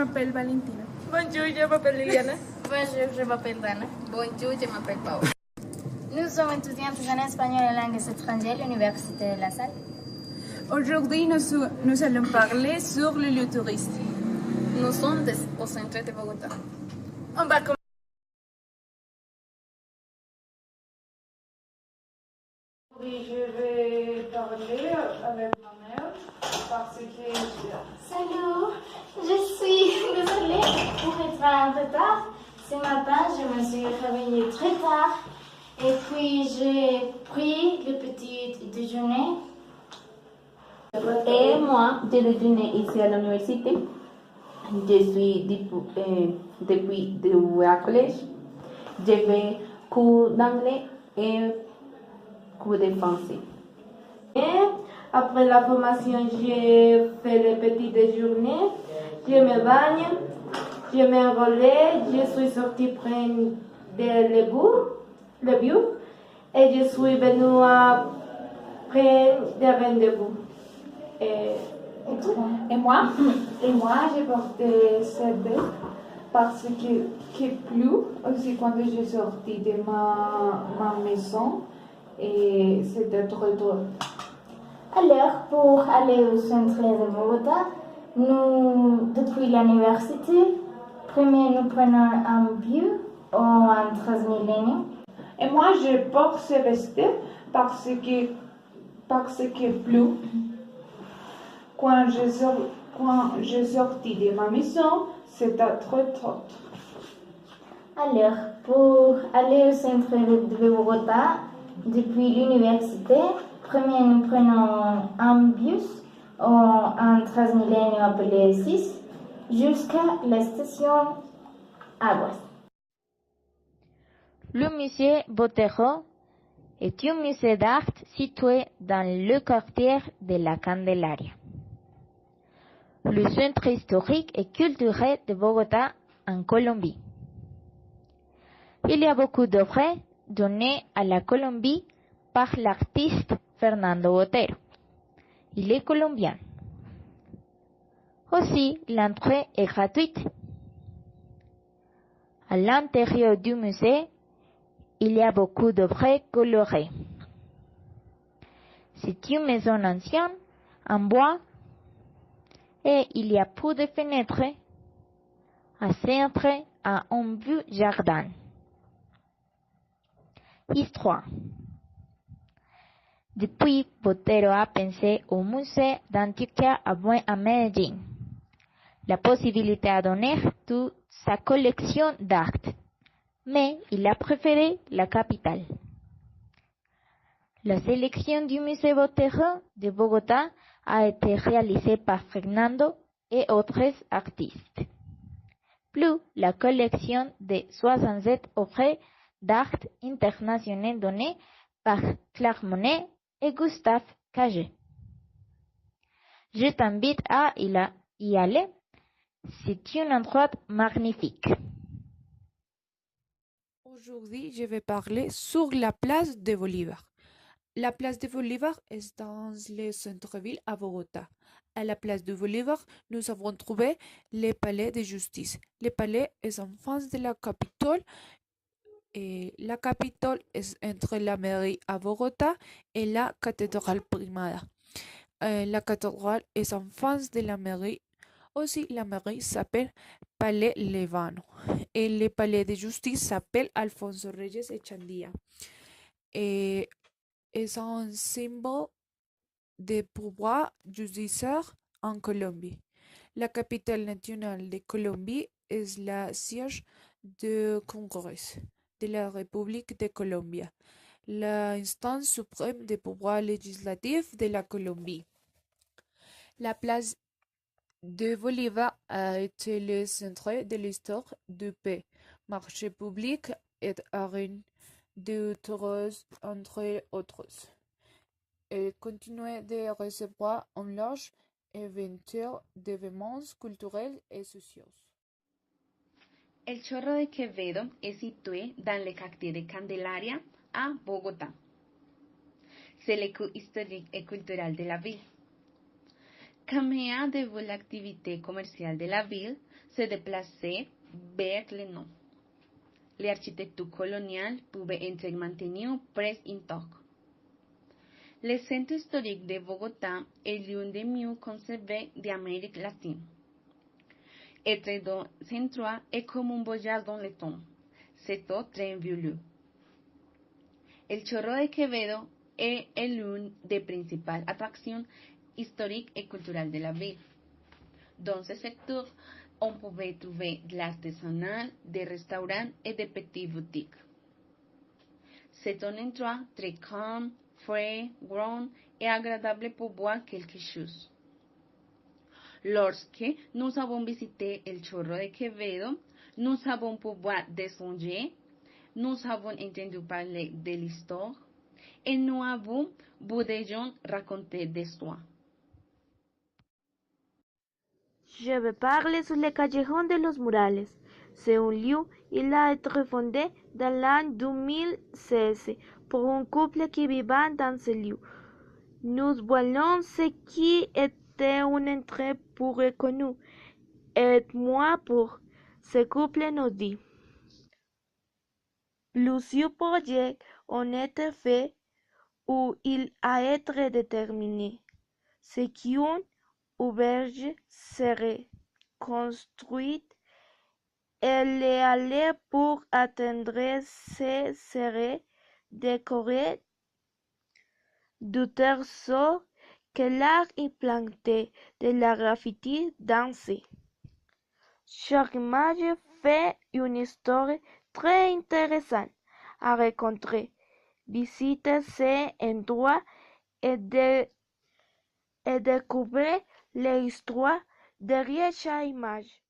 m'appelle Valentina. Bonjour, je m'appelle Liliana. Bonjour, je m'appelle Dana. Bonjour, je m'appelle Paola. Nous sommes étudiantes en espagnol et langues étrangères à l'Université de La Salle. Aujourd'hui, nous allons parler sur le lieu touristique. Nous sommes au centre de Bogota. On va commencer. Je vais parler avec ma mère parce que... Salut, je suis désolée pour être en retard. Ce matin, je me suis réveillée très tard et puis j'ai pris le petit déjeuner. Et moi, je déjeuné ici à l'université. Je suis depuis le collège. Je vais cours d'anglais et cours de français. Et après la formation, j'ai fait le petit déjeuner, je me bagne, je me relève, je suis sortie prendre le bus et je suis venue à prendre des rendez-vous. Et moi, j'ai porté cette veste parce qu'il pleut aussi quand je suis sortie de ma maison et c'était trop drôle. Alors, pour aller au centre de Bogota, depuis l'université, premier nous prenons un bus ou un Transmilenio. Et moi, je porte ce veste parce qu'il pleut. Quand je sortis de ma maison, c'était trop trop. Alors, pour aller au centre de Bogota, depuis l'université, premier nous prenons un bus ou un Transmilenio appelé 6 jusqu'à la station Aguas. Le musée Botero est un musée d'art situé dans le quartier de la Candelaria, le centre historique et culturel de Bogota en Colombie. Il y a beaucoup d'œuvres données à la Colombie par l'artiste Fernando Botero. Il est colombien. Aussi, l'entrée est gratuite. À l'intérieur du musée, il y a beaucoup d'œuvres colorées. C'est une maison ancienne en bois et il y a peu de fenêtres à centre à un beau jardin. Histoire. Depuis, Botero a pensé au musée d'Antioquia à Medellín. La possibilité à donner toute sa collection d'art, mais il a préféré la capitale. La sélection du musée Botero de Bogota a été réalisée par Fernando et autres artistes. Plus la collection de 67 œuvres d'art internationales données par Claire Monet et Gustave Cagé. Je t'invite à y aller. C'est un endroit magnifique. Aujourd'hui, je vais parler sur la place de Bolivar. La place de Bolivar est dans le centre-ville à Bogota. À la place de Bolivar, nous avons trouvé le palais de justice. Le palais est en face de la capitale. Et la capitale est entre la mairie à Bogota et la cathédrale Primada. La cathédrale est en face de la mairie. Aussi, la mairie s'appelle Palais Levano. Et le palais de justice s'appelle Alfonso Reyes Echandía. Et est un symbole de pouvoir judiciaire en Colombie. La capitale nationale de Colombie est la siège du Congrès de la République de Colombie, l'instance suprême des pouvoirs législatifs de la Colombie. La place de Bolivar a été le centre de l'histoire du pays, marché public et arène de tourisme entre autres, et continue de recevoir un large éventail d'événements culturels et sociaux. El Chorro de Quevedo est situé dans le quartier de Candelaria à Bogota. C'est le cœur historique et culturel de la ville. Caméa de l'activité commerciale de la ville se déplaçait vers le nord. L'architecture coloniale pouvait être maintenue presque intacte. Le centre historique de Bogotá est l'un des mieux conservés d'Amérique latine. Être dans central est comme un voyage dans le temps. C'est très violent. El Chorro de Quevedo est l'une des principales attractions historiques et culturelles de la ville. Dans ce secteur, on pouvait trouver de l'artisanat, des restaurants et des petites boutiques. C'est un endroit très calme, frais, grand et agréable pour boire quelque chose. Lorsque nous avons visité el Chorro de Quevedo, nous avons pu boire des songes, nous avons entendu parler de l'histoire et nous avons vu des gens raconter des histoires. Je vais parler sur le callejón de los murales. C'est un lieu, il a été fondé dans l'an 2016 pour un couple qui vivait dans ce lieu. Nous voyons ce qui était un entrée pour reconnu. Et moi pour ce couple nous dit. Plusieurs projets ont été faits ou il a été déterminé. Ce qu'une auberge serait construite et les allées pour atteindre ce serait décoré du terceau que l'art implanté de la graffiti dansée. Chaque image fait une histoire très intéressante à rencontrer. Visitez ces endroits et découvrez l'histoire derrière chaque image.